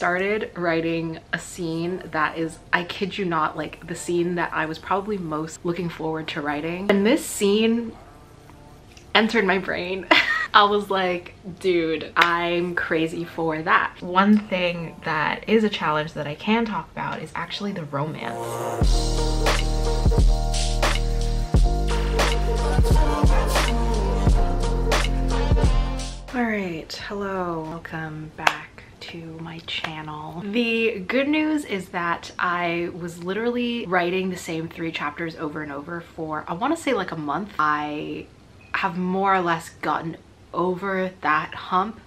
started writing a scene that is, I kid you not, like the scene that I was probably most looking forward to writing. And this scene entered my brain. I was like, dude, I'm crazy for that. One thing that is a challenge that I can talk about is actually the romance. All right, hello, welcome back to my channel. The good news is that I was literally writing the same 3 chapters over and over for, I want to say like a month. I have more or less gotten over that hump.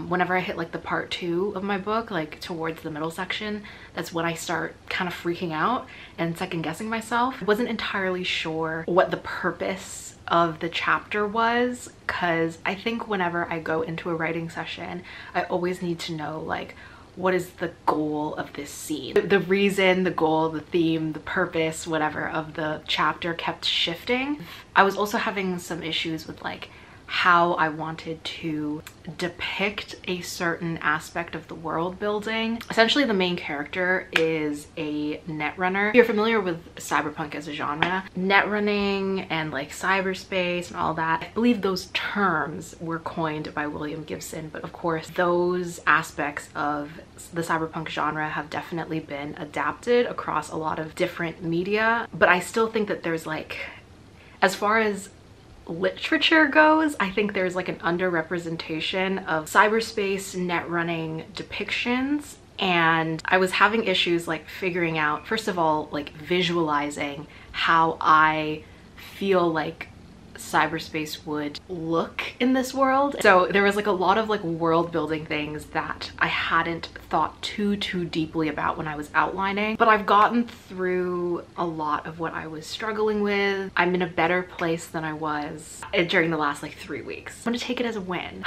Whenever I hit like the part 2 of my book, like towards the middle section, that's when I start kind of freaking out and second guessing myself. I wasn't entirely sure what the purpose of the chapter was, because I think whenever I go into a writing session, I always need to know like, what is the goal of this scene? The reason, the goal, the theme, the purpose, whatever of the chapter kept shifting. I was also having some issues with like how I wanted to depict a certain aspect of the world building. Essentially, the main character is a netrunner. If you're familiar with cyberpunk as a genre, netrunning and like cyberspace and all that, I believe those terms were coined by William Gibson, but of course those aspects of the cyberpunk genre have definitely been adapted across a lot of different media. But I still think that there's like, as far as literature goes, I think there's like an underrepresentation of cyberspace net running depictions, and I was having issues like figuring out, first of all, like visualizing how I feel like cyberspace would look in this world. So there was like a lot of like world building things that I hadn't thought too deeply about when I was outlining, but I've gotten through a lot of what I was struggling with. I'm in a better place than I was during the last like 3 weeks. I'm gonna take it as a win.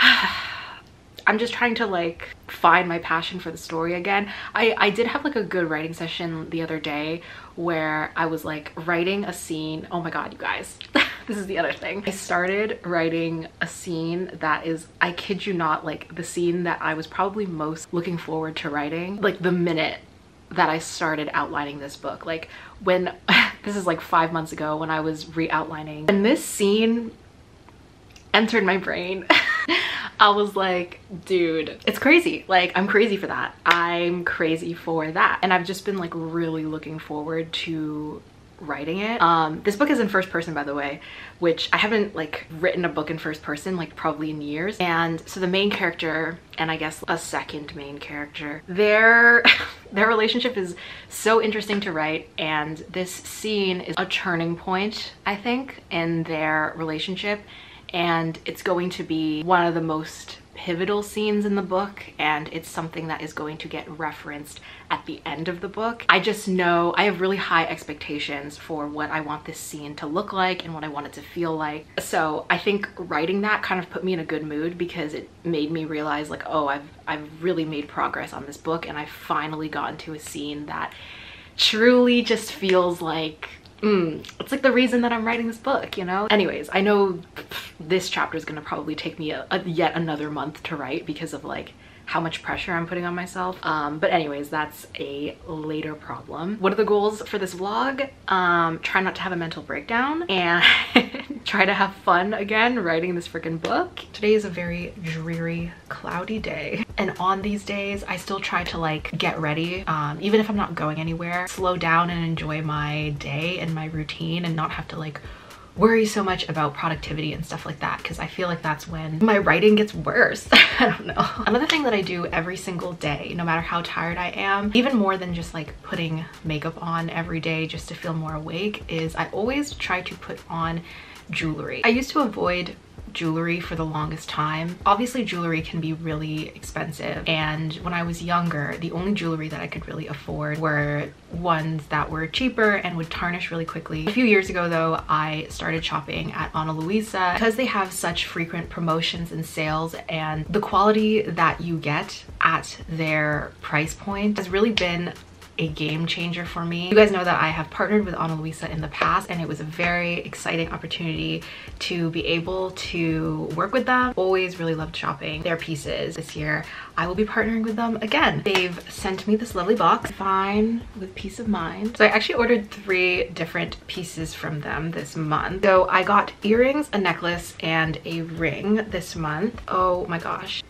I'm just trying to like find my passion for the story again. I did have like a good writing session the other day where I was like writing a scene. Oh my god, you guys. This is the other thing. I started writing a scene that is, I kid you not, like the scene that I was probably most looking forward to writing, like the minute that I started outlining this book. Like when, this is like 5 months ago when I was re-outlining, and this scene entered my brain. I was like, dude, it's crazy. Like, I'm crazy for that. I'm crazy for that. And I've just been like really looking forward to writing it. This book is in first person, by the way, which I haven't like written a book in first person like probably in years. And so the main character, and I guess a second main character, their relationship is so interesting to write, and this scene is a turning point, I think, in their relationship. And it's going to be one of the most pivotal scenes in the book, and it's something that is going to get referenced at the end of the book. I just know I have really high expectations for what I want this scene to look like and what I want it to feel like. So I think writing that kind of put me in a good mood, because it made me realize like, oh, I've really made progress on this book, and I finally got into a scene that truly just feels like it's like the reason that I'm writing this book, you know? Anyways, I know this chapter is gonna probably take me yet another month to write because of like how much pressure I'm putting on myself. But anyways, that's a later problem. What are the goals for this vlog? Try not to have a mental breakdown and try to have fun again writing this freaking book. Today is a very dreary, cloudy day. And on these days, I still try to like get ready, even if I'm not going anywhere, slow down and enjoy my day and my routine and not have to like worry so much about productivity and stuff like that, because I feel like that's when my writing gets worse. I don't know. Another thing that I do every single day, no matter how tired I am, even more than just like putting makeup on every day just to feel more awake, is I always try to put on jewelry. I used to avoid jewelry for the longest time. Obviously jewelry can be really expensive, and when I was younger, the only jewelry that I could really afford were ones that were cheaper and would tarnish really quickly. A few years ago though, I started shopping at Ana Luisa because they have such frequent promotions and sales, and the quality that you get at their price point has really been a game changer for me. You guys know that I have partnered with Ana Luisa in the past, and it was a very exciting opportunity to be able to work with them. Always really loved shopping their pieces. This year I will be partnering with them again. They've sent me this lovely box, fine with peace of mind. So I actually ordered 3 different pieces from them this month. So I got earrings, a necklace, and a ring this month. Oh my gosh,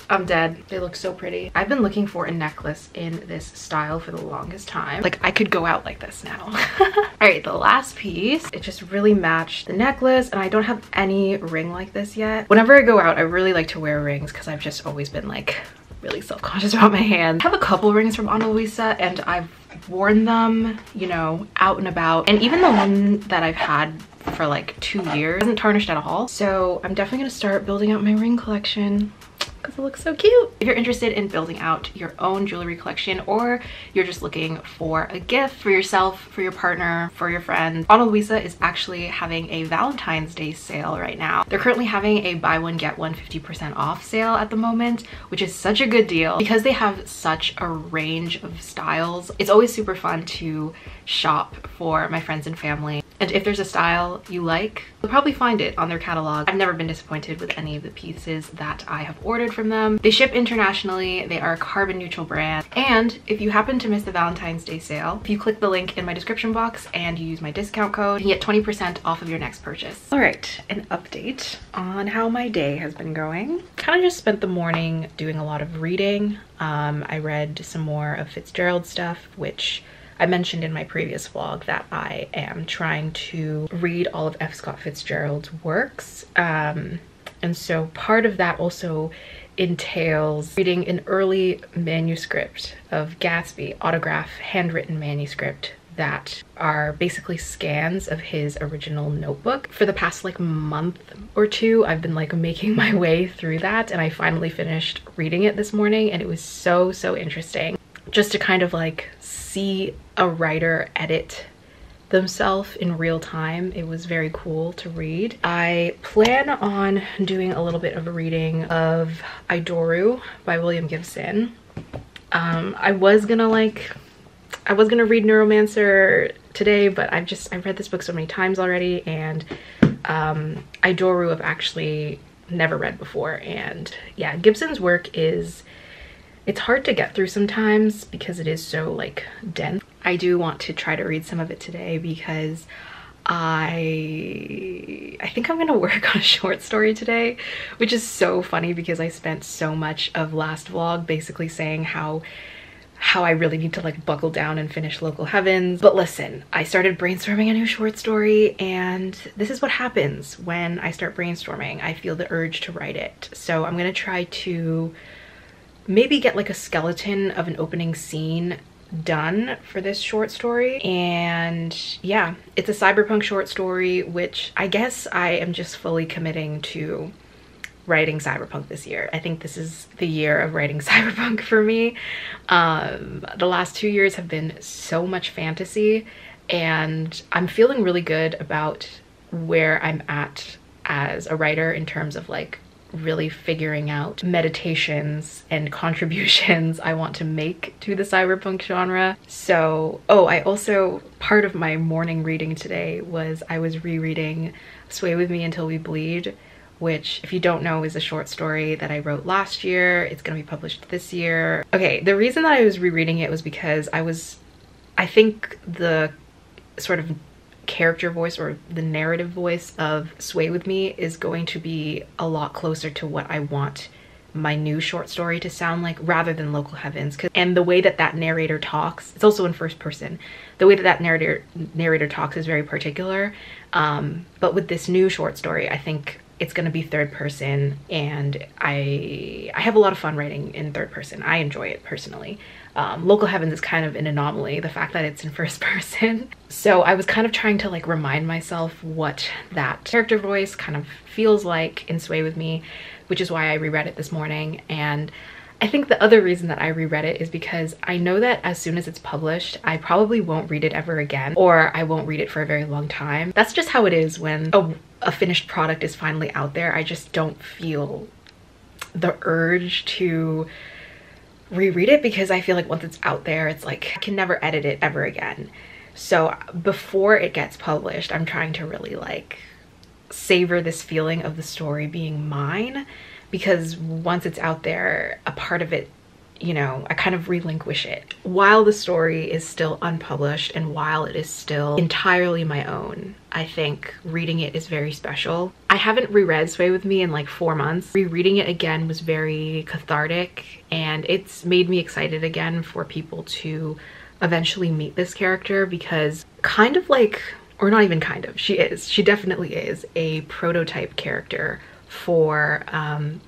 I'm dead. They look so pretty. I've been looking for a necklace in this style for the longest time. Like, I could go out like this now. All right, the last piece, it just really matched the necklace, and I don't have any ring like this yet. Whenever I go out, I really like to wear rings because I've just always been like really self-conscious about my hands. I have a couple rings from Ana Luisa, and I've worn them, you know, out and about. And even the one that I've had for like 2 years hasn't tarnished at all. So I'm definitely gonna start building out my ring collection because it looks so cute. If you're interested in building out your own jewelry collection, or you're just looking for a gift for yourself, for your partner, for your friends, Ana Luisa is actually having a Valentine's Day sale right now. They're currently having a buy one get one 50% off sale at the moment, which is such a good deal because they have such a range of styles. It's always super fun to shop for my friends and family. And if there's a style you like, you'll probably find it on their catalog. I've never been disappointed with any of the pieces that I have ordered from them. They ship internationally, they are a carbon neutral brand. And if you happen to miss the Valentine's Day sale, if you click the link in my description box and you use my discount code, you get 20% off of your next purchase. All right, an update on how my day has been going. Kind of just spent the morning doing a lot of reading. I read some more of Fitzgerald stuff, which I mentioned in my previous vlog that I am trying to read all of F. Scott Fitzgerald's works. And so part of that also entails reading an early manuscript of Gatsby, autograph, handwritten manuscript that are basically scans of his original notebook. For the past like month or 2, I've been like making my way through that, and I finally finished reading it this morning, and it was so interesting just to kind of like see a writer edit themselves in real time. It was very cool to read. I plan on doing a little bit of a reading of Idoru by William Gibson. I was gonna read Neuromancer today, but I've read this book so many times already, and Idoru I've actually never read before. And yeah, Gibson's work it's hard to get through sometimes because it is so like dense. I do want to try to read some of it today because I think I'm gonna work on a short story today, which is so funny because I spent so much of last vlog basically saying how I really need to like buckle down and finish Local Heavens. But listen, I started brainstorming a new short story, and this is what happens when I start brainstorming. I feel the urge to write it. So I'm gonna try to maybe get like a skeleton of an opening scene done for this short story. And yeah, it's a cyberpunk short story, which I guess I am just fully committing to writing cyberpunk this year. I think this is the year of writing cyberpunk for me. The last 2 years have been so much fantasy, and I'm feeling really good about where I'm at as a writer in terms of like really figuring out meditations and contributions I want to make to the cyberpunk genre. So, I also, part of my morning reading today was I was rereading Sway With Me Until We Bleed, which, if you don't know, is a short story that I wrote last year. It's gonna be published this year. Okay, the reason that I was rereading it was because I think the sort of character voice or the narrative voice of Sway With Me is going to be a lot closer to what I want my new short story to sound like, rather than Local Heavens. And the way that narrator talks, it's also in first person, the way that narrator talks is very particular. But with this new short story, I think it's going to be third person, and I have a lot of fun writing in third person. I enjoy it personally. Local Heavens is kind of an anomaly, the fact that it's in first person. So I was kind of trying to like remind myself what that character voice kind of feels like in Sway With Me, which is why I reread it this morning. And I think the other reason that I reread it is because I know that as soon as it's published, I probably won't read it ever again, or I won't read it for a very long time. That's just how it is when a finished product is finally out there. I just don't feel the urge to reread it because I feel like once it's out there, it's like I can never edit it ever again. So before it gets published, I'm trying to really like savor this feeling of the story being mine, because once it's out there, a part of it, you know, I kind of relinquish it. While the story is still unpublished and while it is still entirely my own, I think reading it is very special. I haven't reread Sway With Me in like 4 months. Rereading it again was very cathartic, and it's made me excited again for people to eventually meet this character, because kind of like, or not even kind of, she definitely is a prototype character for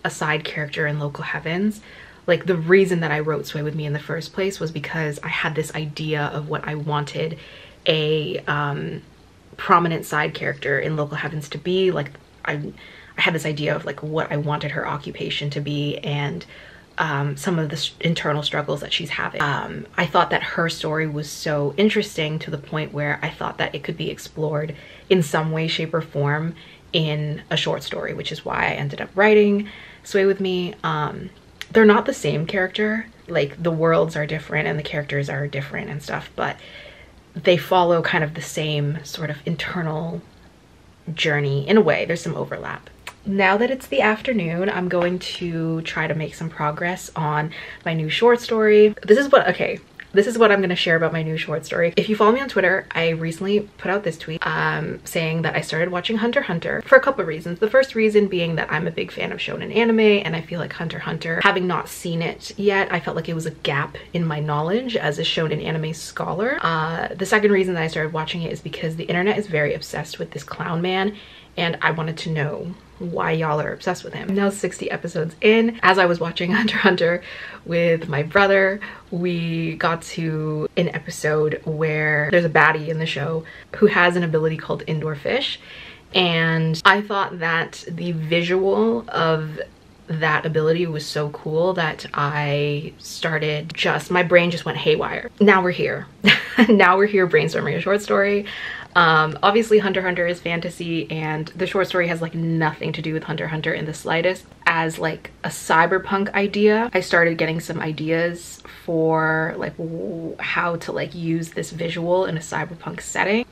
a side character in Local Heavens. Like, the reason that I wrote Sway With Me in the first place was because I had this idea of what I wanted a prominent side character in Local Heavens to be. Like, I had this idea of like what I wanted her occupation to be, and some of the internal struggles that she's having. I thought that her story was so interesting to the point where I thought that it could be explored in some way, shape, or form in a short story, which is why I ended up writing Sway With Me. They're not the same character, like the worlds are different and the characters are different and stuff, but they follow kind of the same sort of internal journey in a way. There's some overlap. Now that it's the afternoon, I'm going to try to make some progress on my new short story. This is what I'm going to share about my new short story. If you follow me on Twitter, I recently put out this tweet saying that I started watching Hunter x Hunter for a couple of reasons. The first reason being that I'm a big fan of shonen anime, and I feel like Hunter x Hunter, having not seen it yet, I felt like it was a gap in my knowledge as a shonen anime scholar. The second reason that I started watching it is because the internet is very obsessed with this clown man, and I wanted to know why y'all are obsessed with him. I'm now 60 episodes in. As I was watching Hunter x Hunter with my brother, we got to an episode where there's a baddie in the show who has an ability called Indoor Fish, and I thought that the visual of that ability was so cool that I started my brain just went haywire. Now we're here. Now we're here brainstorming a short story. Obviously Hunter x Hunter is fantasy, and the short story has like nothing to do with Hunter x Hunter in the slightest. As like a cyberpunk idea, I started getting some ideas for like how to like use this visual in a cyberpunk setting.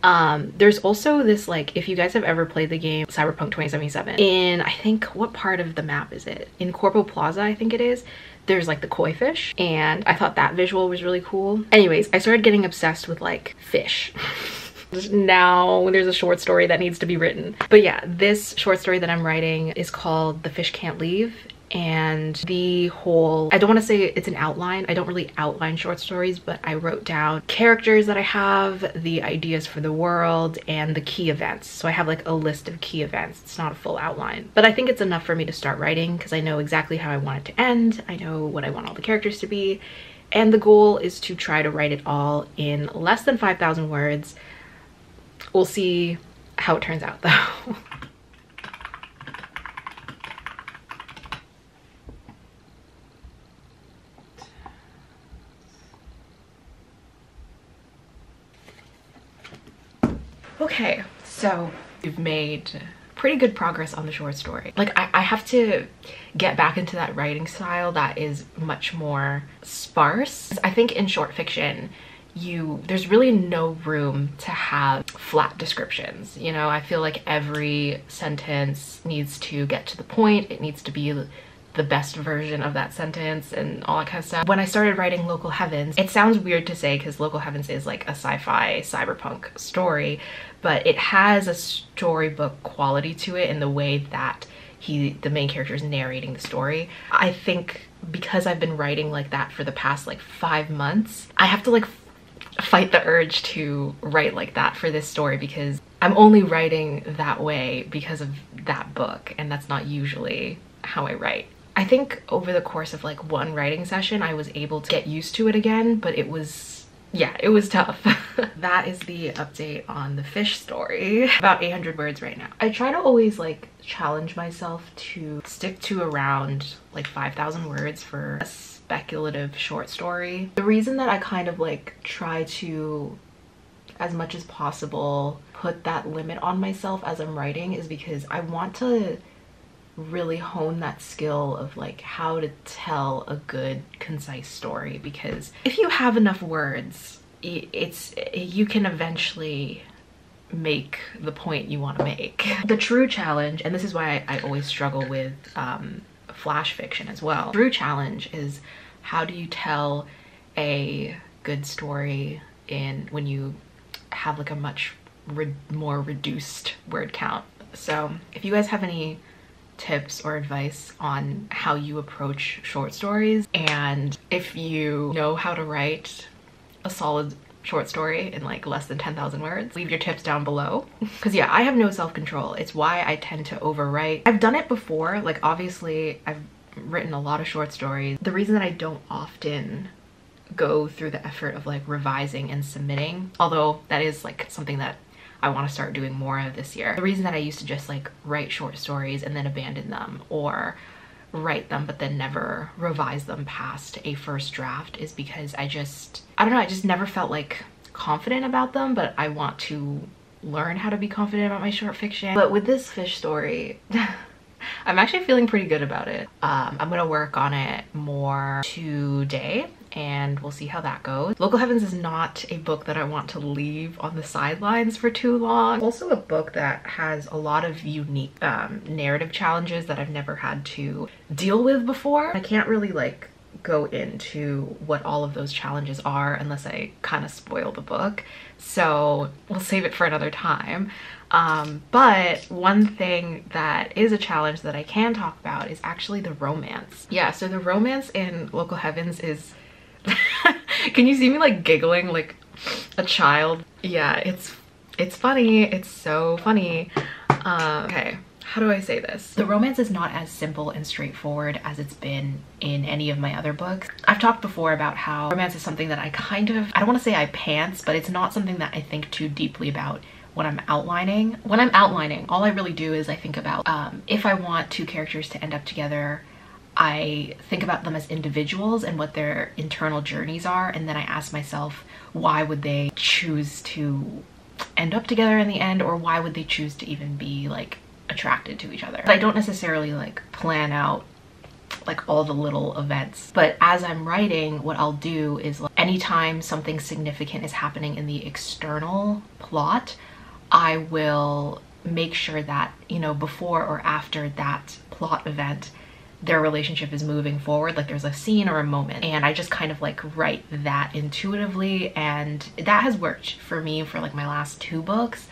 There's also this, like, if you guys have ever played the game Cyberpunk 2077, in, I think, what part of the map is it? In Corpo Plaza, I think it is. There's like the koi fish, and I thought that visual was really cool. Anyways, I started getting obsessed with like fish. Now there's a short story that needs to be written. But yeah, this short story that I'm writing is called The Fish Can't Leave, and the whole, I don't want to say it's an outline. I don't really outline short stories, but I wrote down characters that I have, the ideas for the world, and the key events. So I have like a list of key events. It's not a full outline, but I think it's enough for me to start writing because I know exactly how I want it to end. I know what I want all the characters to be, and the goal is to try to write it all in less than 5,000 words. We'll see how it turns out though. Okay, so we've made pretty good progress on the short story. Like, I have to get back into that writing style that is much more sparse. I think in short fiction, there's really no room to have flat descriptions. You know, I feel like every sentence needs to get to the point. It needs to be the best version of that sentence and all that kind of stuff. When I started writing Local Heavens, it sounds weird to say because Local Heavens is like a sci-fi cyberpunk story, but it has a storybook quality to it in the way that the main character is narrating the story. I think because I've been writing like that for the past like 5 months, I have to like fight the urge to write like that for this story because I'm only writing that way because of that book, and that's not usually how I write. I think over the course of like one writing session, I was able to get used to it again, but it was, yeah, it was tough. That is the update on the fish story. About 800 words right now. I try to always like challenge myself to stick to around like 5,000 words for a speculative short story. The reason that I kind of like try to, as much as possible, put that limit on myself as I'm writing is because I want to really hone that skill of like how to tell a good, concise story, because if you have enough words, you can eventually make the point you want to make. The true challenge, and this is why I always struggle with flash fiction as well. True challenge is, how do you tell a good story when you have like a much more reduced word count? So if you guys have any tips or advice on how you approach short stories, and if you know how to write a solid short story in like less than 10,000 words, leave your tips down below. Because yeah, I have no self-control. It's why I tend to overwrite. I've done it before, like obviously I've written a lot of short stories. The reason that I don't often go through the effort of like revising and submitting, although that is like something that I want to start doing more of this year. The reason that I used to just like write short stories and then abandon them, or write them but then never revise them past a first draft, is because I don't know, I just never felt like confident about them. But I want to learn how to be confident about my short fiction. But with this fish story, I'm actually feeling pretty good about it. I'm gonna work on it more today and we'll see how that goes. Local Heavens is not a book that I want to leave on the sidelines for too long. Also a book that has a lot of unique narrative challenges that I've never had to deal with before. I can't really like go into what all of those challenges are unless I kind of spoil the book, so we'll save it for another time. But one thing that is a challenge that I can talk about is actually the romance. Yeah, so the romance in Local Heavens is can you see me like giggling like a child? Yeah, it's funny. It's so funny. Okay, how do I say this? The romance is not as simple and straightforward as it's been in any of my other books. I've talked before about how romance is something that I don't want to say I pants, but it's not something that I think too deeply about when I'm outlining. When I'm outlining, all I really do is I think about if I want two characters to end up together, I think about them as individuals and what their internal journeys are, and then I ask myself, why would they choose to end up together in the end, or why would they choose to even be like attracted to each other? I don't necessarily like plan out like all the little events, but as I'm writing, what I'll do is like, anytime something significant is happening in the external plot, I will make sure that, you know, before or after that plot event, their relationship is moving forward, like there's a scene or a moment, and I just kind of like write that intuitively, and that has worked for me for like my last 2 books,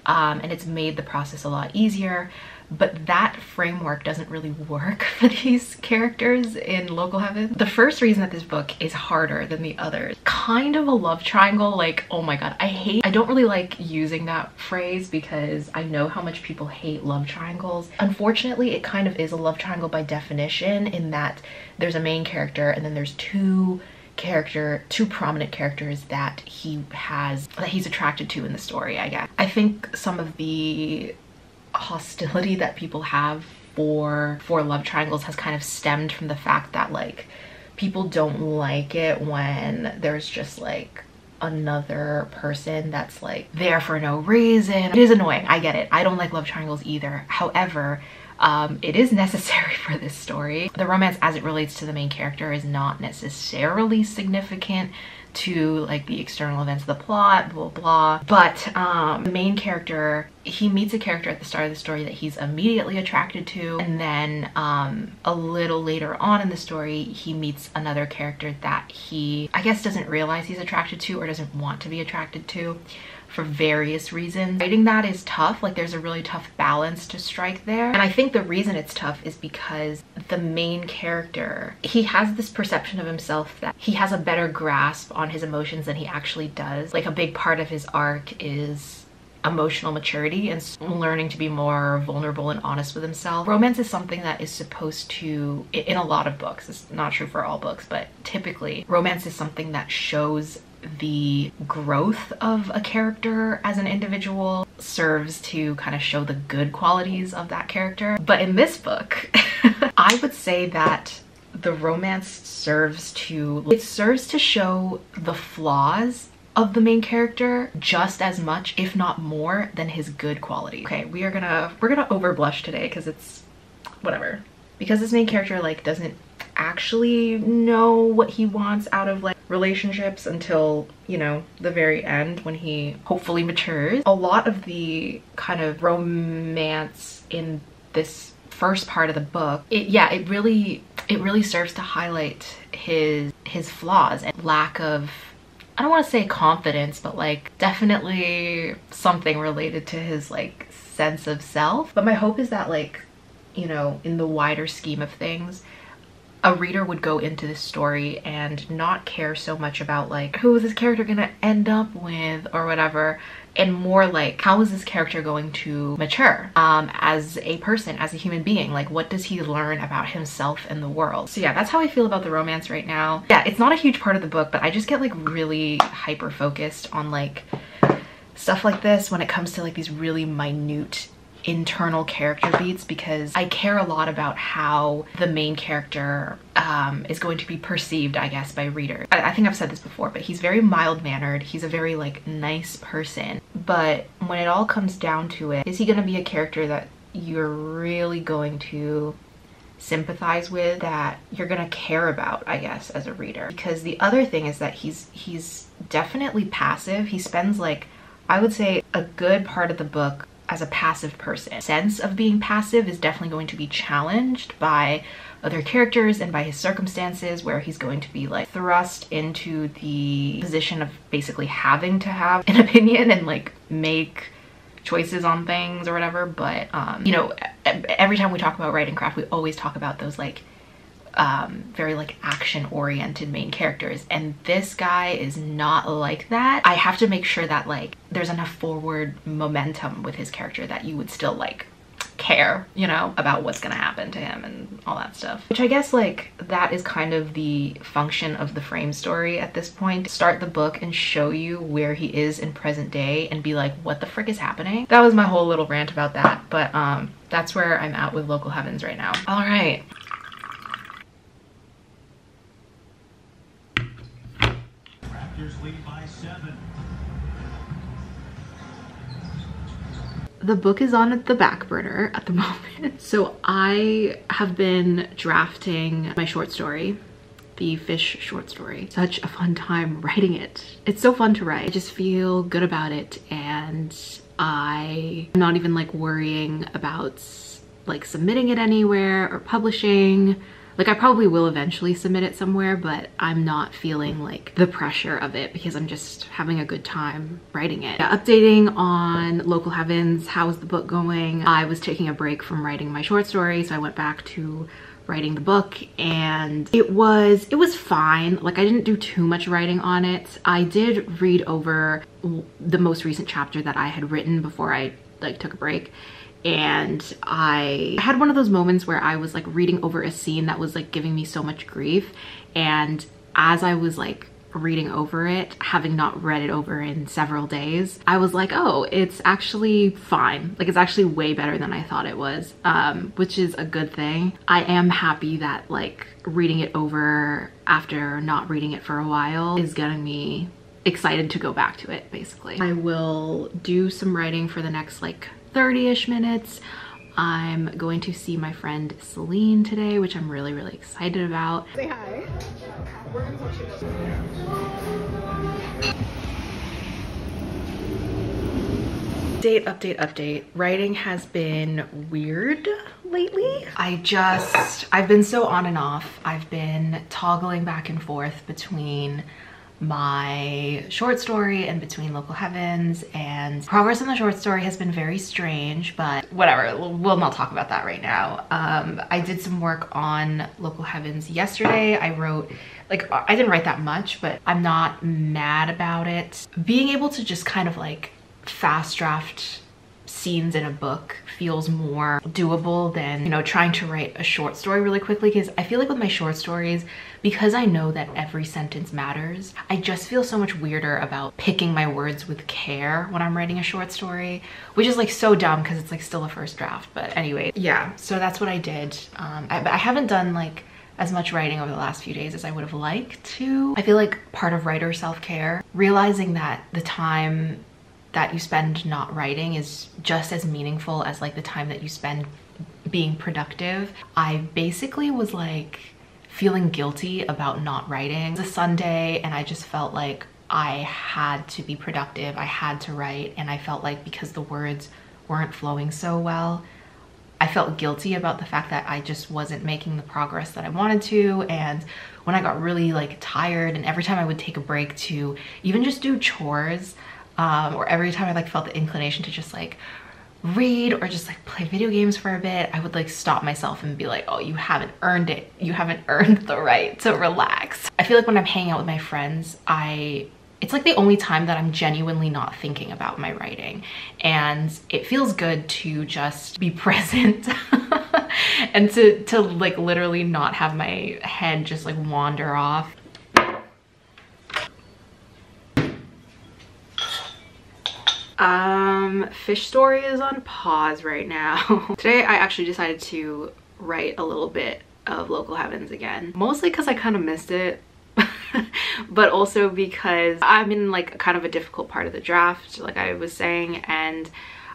and it's made the process a lot easier. But that framework doesn't really work for these characters in Local Heaven. The first reason that this book is harder than the others, kind of a love triangle, like, oh my god, I don't really like using that phrase because I know how much people hate love triangles. Unfortunately, it kind of is a love triangle by definition, in that there's a main character and then there's two prominent characters that he's attracted to in the story, I guess. I think some of the hostility that people have for love triangles has kind of stemmed from the fact that like people don't like it when there's just like another person that's like there for no reason. It is annoying, I get it. I don't like love triangles either. However, it is necessary for this story. The romance as it relates to the main character is not necessarily significant to like the external events of the plot, blah blah, but the main character, he meets a character at the start of the story that he's immediately attracted to, and then a little later on in the story he meets another character that he, I guess, doesn't realize he's attracted to or doesn't want to be attracted to for various reasons. Writing that is tough. Like there's a really tough balance to strike there, and I think the reason it's tough is because the main character, he has this perception of himself that he has a better grasp on his emotions than he actually does. Like a big part of his arc is emotional maturity and learning to be more vulnerable and honest with himself. Romance is something that is supposed to, in a lot of books, it's not true for all books, but typically romance is something that shows the growth of a character as an individual, serves to kind of show the good qualities of that character. But in this book, I would say that the romance serves to show the flaws of the main character just as much, if not more, than his good qualities. Okay, we're gonna overblush today because whatever. Because this main character like doesn't actually know what he wants out of like relationships until, you know, the very end when he hopefully matures. A lot of the kind of romance in this first part of the book, it really serves to highlight his flaws and lack of, I don't want to say confidence, but like definitely something related to his like sense of self. But my hope is that, like, you know, in the wider scheme of things, a reader would go into this story and not care so much about like who is this character gonna end up with or whatever, and more like how is this character going to mature as a person, as a human being. Like, what does he learn about himself and the world? So yeah, that's how I feel about the romance right now. Yeah, it's not a huge part of the book, but I just get like really hyper focused on like stuff like this when it comes to like these really minute internal character beats, because I care a lot about how the main character is going to be perceived, I guess, by readers. I think I've said this before, but he's very mild-mannered. He's a very like nice person, but when it all comes down to it, is he going to be a character that you're really going to sympathize with, that you're gonna care about, I guess, as a reader? Because the other thing is that he's definitely passive. He spends like, I would say, a good part of the book as a passive person. Sense of being passive is definitely going to be challenged by other characters and by his circumstances, where he's going to be like thrust into the position of basically having to have an opinion and like make choices on things or whatever. But you know, every time we talk about writing craft, we always talk about those like very like action oriented main characters, and this guy is not like that. I have to make sure that like there's enough forward momentum with his character that you would still like care, you know, about what's gonna happen to him and all that stuff. Which I guess like that is kind of the function of the frame story at this point. Start the book and show you where he is in present day and be like, what the frick is happening? That was my whole little rant about that, but that's where I'm at with Local Heavens right now. All right. Lead by 7. The book is on the back burner at the moment. So I have been drafting my short story, the fish short story. Such a fun time writing it. It's so fun to write. I just feel good about it, and I'm not even like worrying about like submitting it anywhere or publishing. Like, I probably will eventually submit it somewhere, but I'm not feeling like the pressure of it because I'm just having a good time writing it. Yeah, updating on Local Heavens, how's the book going? I was taking a break from writing my short story, so I went back to writing the book, and it was fine. Like, I didn't do too much writing on it. I did read over the most recent chapter that I had written before I like took a break. And I had one of those moments where I was like reading over a scene that was like giving me so much grief, and as I was like reading over it, having not read it over in several days, I was like, oh, it's actually fine. Like, it's actually way better than I thought it was, which is a good thing. I am happy that like reading it over after not reading it for a while is getting me excited to go back to it, basically. I will do some writing for the next like 30-ish minutes. I'm going to see my friend Celine today, which I'm really, really excited about. Say hi. Update. Writing has been weird lately. I've been so on and off. I've been toggling back and forth between my short story and between Local Heavens, and progress on the short story has been very strange, but whatever, we'll not talk about that right now. I did some work on Local Heavens yesterday. I wrote, like, I didn't write that much, but I'm not mad about it. Being able to just kind of like fast draft scenes in a book feels more doable than, you know, trying to write a short story really quickly, because I feel like with my short stories, because I know that every sentence matters, I just feel so much weirder about picking my words with care when I'm writing a short story, which is like so dumb because it's like still a first draft. But anyway, yeah, so that's what I did. I haven't done like as much writing over the last few days as I would have liked to. I feel like part of writer self-care, realizing that the time that you spend not writing is just as meaningful as like the time that you spend being productive, I basically was like feeling guilty about not writing. It was a Sunday and I just felt like I had to be productive, I had to write, and I felt like because the words weren't flowing so well, I felt guilty about the fact that I just wasn't making the progress that I wanted to. And when I got really like tired, and every time I would take a break to even just do chores, or every time I like felt the inclination to just like read or just like play video games for a bit, I would like stop myself and be like, oh, you haven't earned it. You haven't earned the right to relax. I feel like when I'm hanging out with my friends, it's like the only time that I'm genuinely not thinking about my writing. And it feels good to just be present and to like literally not have my head just like wander off. Fish story is on pause right now. Today I actually decided to write a little bit of Local Heavens again, mostly because I kind of missed it. But also because I'm in like kind of a difficult part of the draft, like I was saying, and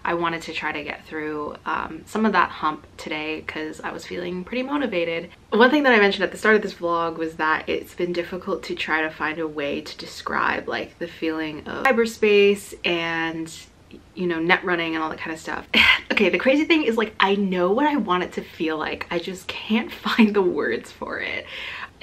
I wanted to try to get through some of that hump today because I was feeling pretty motivated. One thing that I mentioned at the start of this vlog was that it's been difficult to try to find a way to describe like the feeling of cyberspace and, you know, net running and all that kind of stuff. Okay, the crazy thing is like I know what I want it to feel like, I just can't find the words for it.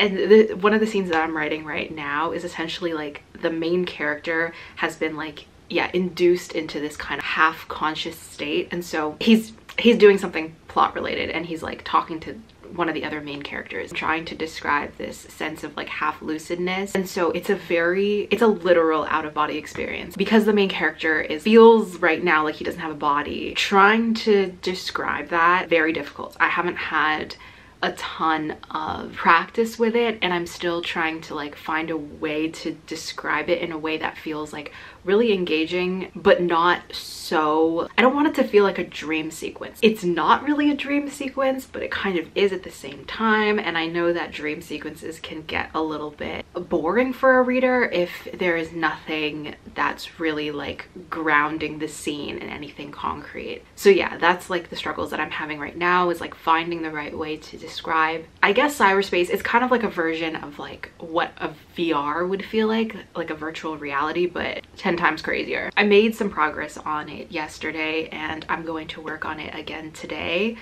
And one of the scenes that I'm writing right now is essentially like the main character has been like, yeah, induced into this kind of half-conscious state. And so he's doing something plot related, and he's like talking to one of the other main characters, trying to describe this sense of like half lucidness. And so it's a literal out-of-body experience because the main character feels right now like he doesn't have a body. Trying to describe that, very difficult. I haven't had a ton of practice with it, and I'm still trying to like find a way to describe it in a way that feels like really engaging, but not so, I don't want it to feel like a dream sequence. It's not really a dream sequence, but it kind of is at the same time. And I know that dream sequences can get a little bit boring for a reader if there is nothing that's really like grounding the scene in anything concrete. So yeah, that's like the struggles that I'm having right now, is like finding the right way to describe, I guess, cyberspace. It's kind of like a version of like what a VR would feel like a virtual reality, but 10 times crazier. I made some progress on it yesterday and I'm going to work on it again today.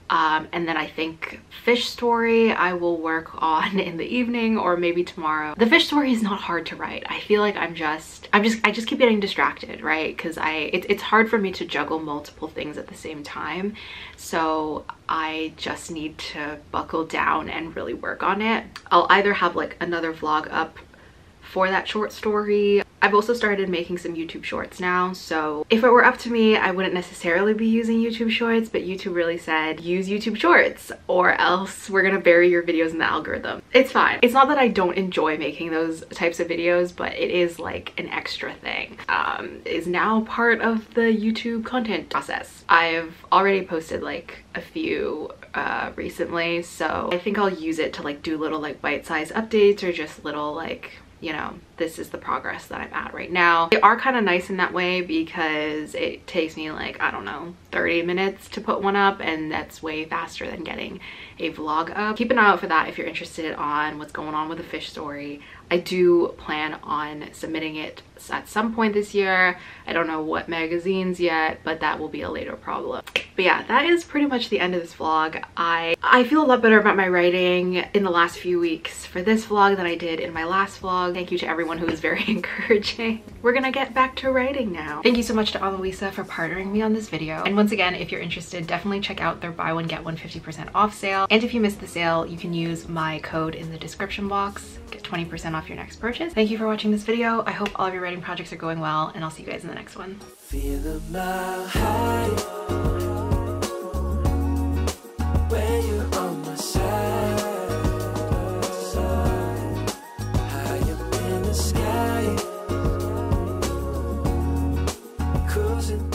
And then I think fish story I will work on in the evening or maybe tomorrow. The fish story is not hard to write. I feel like I just keep getting distracted, right? Because it's hard for me to juggle multiple things at the same time. So I just need to buckle down and really work on it. I'll either have like another vlog up for that short story. I've also started making some YouTube shorts now, so if it were up to me, I wouldn't necessarily be using YouTube shorts, but YouTube really said use YouTube shorts or else we're gonna bury your videos in the algorithm. It's fine. It's not that I don't enjoy making those types of videos, but it is like an extra thing. Is now part of the YouTube content process. I've already posted like a few recently, so I think I'll use it to like do little like bite-sized updates or just little like, you know, this is the progress that I'm at right now. They are kind of nice in that way because it takes me like, I don't know, 30 minutes to put one up, and that's way faster than getting a vlog up. Keep an eye out for that if you're interested on what's going on with the fish story. I do plan on submitting it at some point this year. I don't know what magazines yet, but that will be a later problem. But yeah, that is pretty much the end of this vlog. I feel a lot better about my writing in the last few weeks for this vlog than I did in my last vlog. Thank you to everyone who was very encouraging. We're gonna get back to writing now. Thank you so much to Annalisa for partnering me on this video. And once again, if you're interested, definitely check out their buy one get one 50% off sale. And if you missed the sale, you can use my code in the description box. Get 20% off your next purchase. Thank you for watching this video. I hope all of your writing projects are going well, and I'll see you guys in the next one. Feel a mile high when you're on my side, high up in the sky, cruising